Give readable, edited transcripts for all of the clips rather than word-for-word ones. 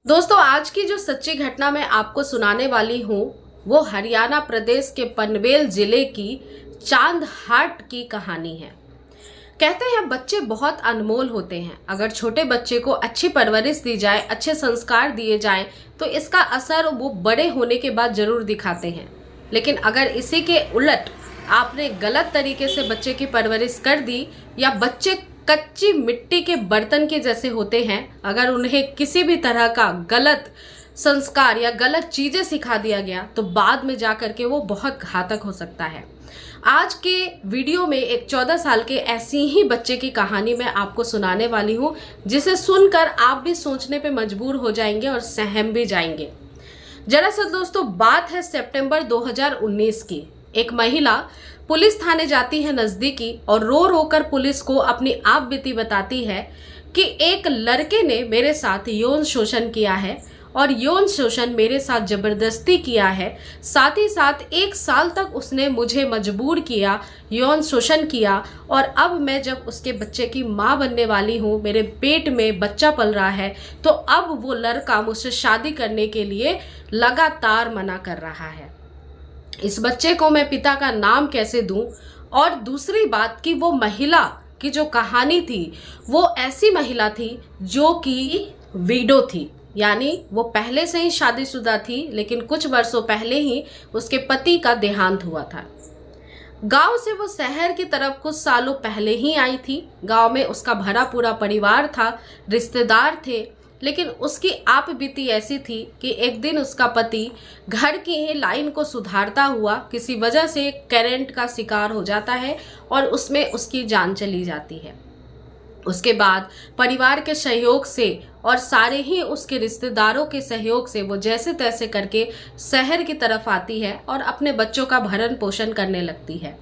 दोस्तों, आज की जो सच्ची घटना मैं आपको सुनाने वाली हूँ वो हरियाणा प्रदेश के पनवेल जिले की चांद हाट की कहानी है। कहते हैं बच्चे बहुत अनमोल होते हैं। अगर छोटे बच्चे को अच्छी परवरिश दी जाए, अच्छे संस्कार दिए जाएं, तो इसका असर वो बड़े होने के बाद जरूर दिखाते हैं। लेकिन अगर इसी के उलट आपने गलत तरीके से बच्चे की परवरिश कर दी या बच्चे कच्ची मिट्टी के बर्तन के जैसे होते हैं, अगर उन्हें किसी भी तरह का गलत संस्कार या गलत चीजें सिखा दिया गया तो बाद में जाकर के वो बहुत घातक हो सकता है। आज के वीडियो में एक 14 साल के ऐसी ही बच्चे की कहानी मैं आपको सुनाने वाली हूँ, जिसे सुनकर आप भी सोचने पे मजबूर हो जाएंगे और सहम भी जाएंगे। दरअसल दोस्तों, बात है सितंबर 2019 की। एक महिला पुलिस थाने जाती है नजदीकी और रो रो कर पुलिस को अपनी आप बीती बताती है कि एक लड़के ने मेरे साथ यौन शोषण किया है और यौन शोषण मेरे साथ जबरदस्ती किया है। साथ ही साथ 1 साल तक उसने मुझे मजबूर किया, यौन शोषण किया, और अब मैं जब उसके बच्चे की माँ बनने वाली हूँ, मेरे पेट में बच्चा पल रहा है, तो अब वो लड़का मुझसे शादी करने के लिए लगातार मना कर रहा है। इस बच्चे को मैं पिता का नाम कैसे दूं? और दूसरी बात कि वो महिला की जो कहानी थी वो ऐसी महिला थी जो कि विडो थी, यानी वो पहले से ही शादीशुदा थी, लेकिन कुछ वर्षों पहले ही उसके पति का देहांत हुआ था। गांव से वो शहर की तरफ कुछ सालों पहले ही आई थी। गांव में उसका भरा पूरा परिवार था, रिश्तेदार थे, लेकिन उसकी आप बीती ऐसी थी कि एक दिन उसका पति घर की ही लाइन को सुधारता हुआ किसी वजह से करंट का शिकार हो जाता है और उसमें उसकी जान चली जाती है। उसके बाद परिवार के सहयोग से और सारे ही उसके रिश्तेदारों के सहयोग से वो जैसे तैसे करके शहर की तरफ आती है और अपने बच्चों का भरण पोषण करने लगती है।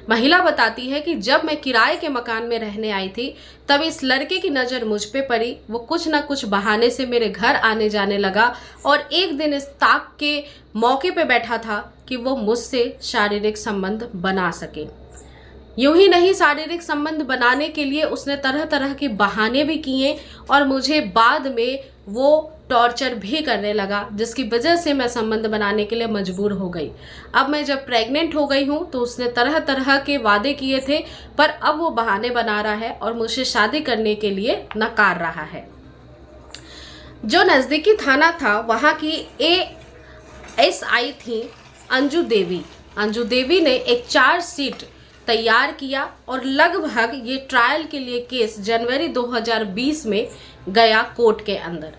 महिला बताती है कि जब मैं किराए के मकान में रहने आई थी तब इस लड़के की नज़र मुझ पे पड़ी। वो कुछ ना कुछ बहाने से मेरे घर आने जाने लगा और एक दिन इस ताक के मौके पे बैठा था कि वो मुझसे शारीरिक संबंध बना सके। यूं ही नहीं, शारीरिक संबंध बनाने के लिए उसने तरह तरह के बहाने भी किए और मुझे बाद में वो टॉर्चर भी करने लगा, जिसकी वजह से मैं संबंध बनाने के लिए मजबूर हो गई। अब मैं जब प्रेग्नेंट हो गई हूँ तो उसने तरह तरह के वादे किए थे, पर अब वो बहाने बना रहा है और मुझसे शादी करने के लिए नकार रहा है। जो नज़दीकी थाना था वहाँ की ASI थी अंजू देवी। अंजू देवी ने एक चार्जशीट तैयार किया और लगभग ये ट्रायल के लिए केस जनवरी 2020 में गया कोर्ट के अंदर।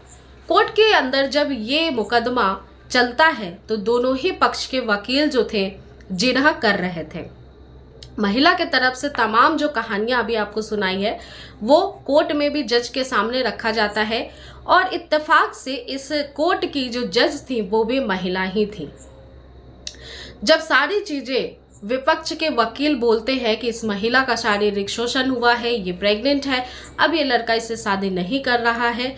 कोर्ट के अंदर जब ये मुकदमा चलता है तो दोनों ही पक्ष के वकील जो थे जिरह कर रहे थे। महिला के तरफ से तमाम जो कहानियां अभी आपको सुनाई है वो कोर्ट में भी जज के सामने रखा जाता है और इत्तेफाक से इस कोर्ट की जो जज थी वो भी महिला ही थी। जब सारी चीजें विपक्ष के वकील बोलते हैं कि इस महिला का शारीरिक शोषण हुआ है, ये प्रेग्नेंट है, अब ये लड़का इससे शादी नहीं कर रहा है,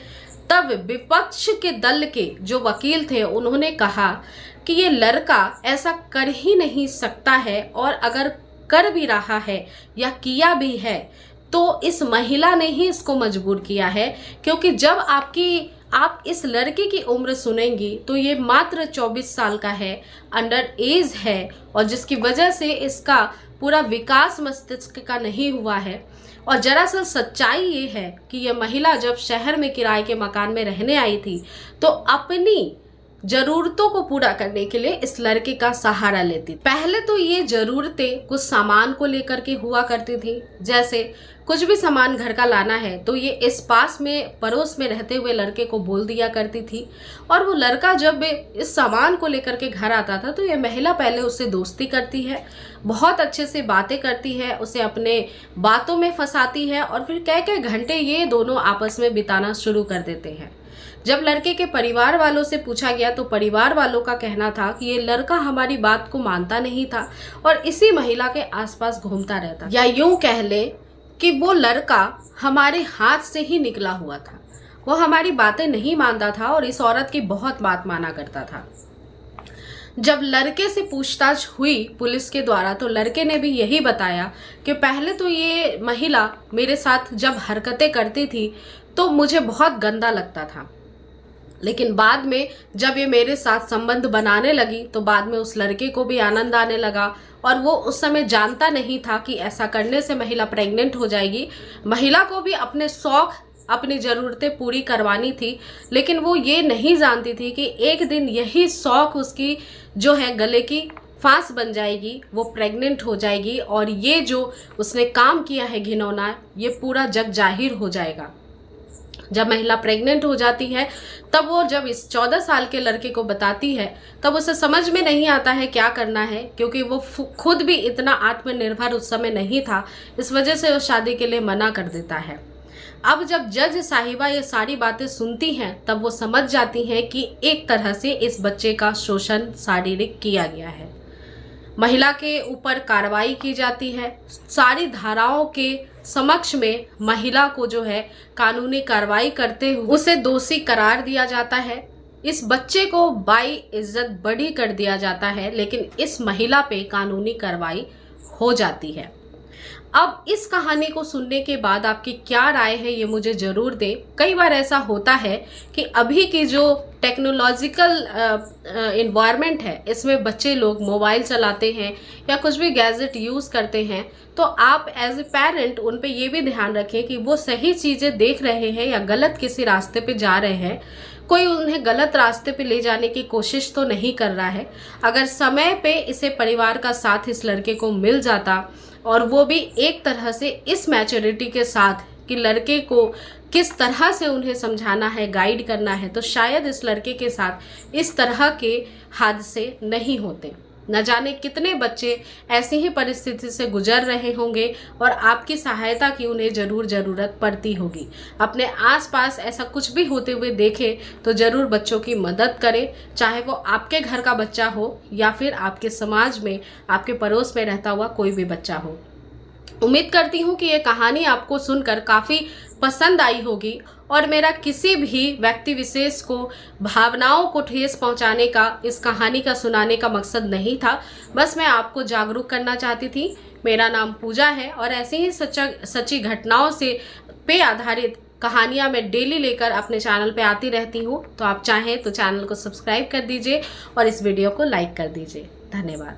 तब विपक्ष के दल के जो वकील थे उन्होंने कहा कि ये लड़का ऐसा कर ही नहीं सकता है, और अगर कर भी रहा है या किया भी है तो इस महिला ने ही इसको मजबूर किया है, क्योंकि जब आप इस लड़के की उम्र सुनेंगी तो ये मात्र 24 साल का है, अंडर एज है, और जिसकी वजह से इसका पूरा विकास मस्तिष्क का नहीं हुआ है। और दरअसल सच्चाई ये है कि यह महिला जब शहर में किराए के मकान में रहने आई थी तो अपनी जरूरतों को पूरा करने के लिए इस लड़के का सहारा लेती। पहले तो ये जरूरतें कुछ सामान को लेकर के हुआ करती थी, जैसे कुछ भी सामान घर का लाना है तो ये इस पास में पड़ोस में रहते हुए लड़के को बोल दिया करती थी, और वो लड़का जब इस सामान को लेकर के घर आता था तो ये महिला पहले उससे दोस्ती करती है, बहुत अच्छे से बातें करती है, उसे अपने बातों में फंसाती है और फिर कई घंटे ये दोनों आपस में बिताना शुरू कर देते हैं। जब लड़के के परिवार वालों से पूछा गया तो परिवार वालों का कहना था कि ये लड़का हमारी बात को मानता नहीं था और इसी महिला के आसपास घूमता रहता, या यूं कह ले कि वो लड़का हमारे हाथ से ही निकला हुआ था। वो हमारी बातें नहीं मानता था और इस औरत की बहुत बात माना करता था। जब लड़के से पूछताछ हुई पुलिस के द्वारा तो लड़के ने भी यही बताया कि पहले तो ये महिला मेरे साथ जब हरकतें करती थी तो मुझे बहुत गंदा लगता था, लेकिन बाद में जब ये मेरे साथ संबंध बनाने लगी तो बाद में उस लड़के को भी आनंद आने लगा, और वो उस समय जानता नहीं था कि ऐसा करने से महिला प्रेग्नेंट हो जाएगी। महिला को भी अपने शौक, अपनी ज़रूरतें पूरी करवानी थी, लेकिन वो ये नहीं जानती थी कि एक दिन यही शौक उसकी जो है गले की फांस बन जाएगी, वो प्रेग्नेंट हो जाएगी, और ये जो उसने काम किया है घिनौना, ये पूरा जग जाहिर हो जाएगा। जब महिला प्रेग्नेंट हो जाती है तब वो जब इस 14 साल के लड़के को बताती है तब उसे समझ में नहीं आता है क्या करना है, क्योंकि वो खुद भी इतना आत्मनिर्भर उस समय नहीं था। इस वजह से वो शादी के लिए मना कर देता है। अब जब जज साहिबा ये सारी बातें सुनती हैं तब वो समझ जाती हैं कि एक तरह से इस बच्चे का शोषण शारीरिक किया गया है। महिला के ऊपर कार्रवाई की जाती है। सारी धाराओं के समक्ष में महिला को जो है कानूनी कार्रवाई करते हुए उसे दोषी करार दिया जाता है। इस बच्चे को बाई इज्जत बरी कर दिया जाता है, लेकिन इस महिला पे कानूनी कार्रवाई हो जाती है। अब इस कहानी को सुनने के बाद आपकी क्या राय है ये मुझे ज़रूर दें। कई बार ऐसा होता है कि अभी की जो टेक्नोलॉजिकल इन्वायरमेंट है, इसमें बच्चे लोग मोबाइल चलाते हैं या कुछ भी गैजेट यूज़ करते हैं, तो आप एज ए पेरेंट उन पे ये भी ध्यान रखें कि वो सही चीज़ें देख रहे हैं या गलत किसी रास्ते पे जा रहे हैं। कोई उन्हें गलत रास्ते पे ले जाने की कोशिश तो नहीं कर रहा है। अगर समय पे इसे परिवार का साथ इस लड़के को मिल जाता, और वो भी एक तरह से इस मैच्योरिटी के साथ कि लड़के को किस तरह से उन्हें समझाना है, गाइड करना है, तो शायद इस लड़के के साथ इस तरह के हादसे नहीं होते। न जाने कितने बच्चे ऐसी ही परिस्थिति से गुजर रहे होंगे और आपकी सहायता की उन्हें ज़रूरत पड़ती होगी। अपने आसपास ऐसा कुछ भी होते हुए देखें तो ज़रूर बच्चों की मदद करें, चाहे वो आपके घर का बच्चा हो या फिर आपके समाज में, आपके पड़ोस में रहता हुआ कोई भी बच्चा हो। उम्मीद करती हूँ कि ये कहानी आपको सुनकर काफ़ी पसंद आई होगी, और मेरा किसी भी व्यक्ति विशेष को भावनाओं को ठेस पहुंचाने का, इस कहानी का सुनाने का मकसद नहीं था। बस मैं आपको जागरूक करना चाहती थी। मेरा नाम पूजा है और ऐसे ही सच्ची घटनाओं से पे आधारित कहानियां मैं डेली लेकर अपने चैनल पे आती रहती हूँ। तो आप चाहें तो चैनल को सब्सक्राइब कर दीजिए और इस वीडियो को लाइक कर दीजिए। धन्यवाद।